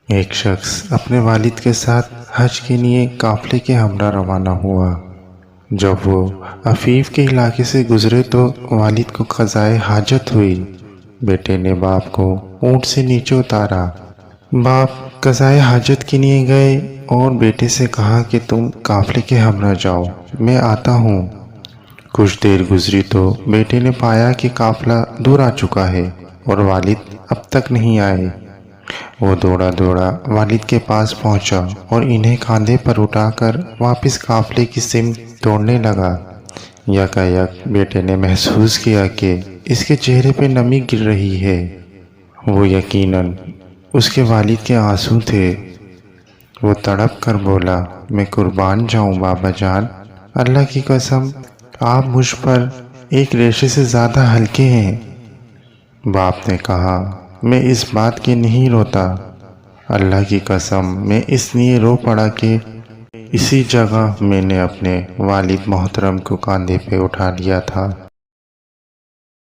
ایک شخص اپنے والد کے ساتھ حج کے لیے قافلے کے ہمراہ روانہ ہوا۔ جب وہ عفیف کے علاقے سے گزرے تو والد کو قضائے حاجت ہوئی۔ بیٹے نے باپ کو اونٹ سے نیچے اتارا۔ باپ قضائے حاجت کے لیے گئے اور بیٹے سے کہا کہ تم قافلے کے ہمراہ جاؤ، میں آتا ہوں۔ کچھ دیر گزری تو بیٹے نے پایا کہ قافلہ دور آ چکا ہے اور والد اب تک نہیں آئے۔ وہ دوڑا دوڑا والد کے پاس پہنچا اور انہیں کاندھے پر اٹھا کر واپس قافلے کی سمت دوڑنے لگا۔ یکایک بیٹے نے محسوس کیا کہ اس کے چہرے پہ نمی گر رہی ہے۔ وہ یقیناً اس کے والد کے آنسو تھے۔ وہ تڑپ کر بولا، میں قربان جاؤں بابا جان، اللہ کی قسم آپ مجھ پر ایک ریشے سے زیادہ ہلکے ہیں۔ باپ نے کہا، میں اس بات کے نہیں روتا، اللہ کی قسم میں اس لیے رو پڑا کہ اسی جگہ میں نے اپنے والد محترم کو کاندھے پہ اٹھا لیا تھا۔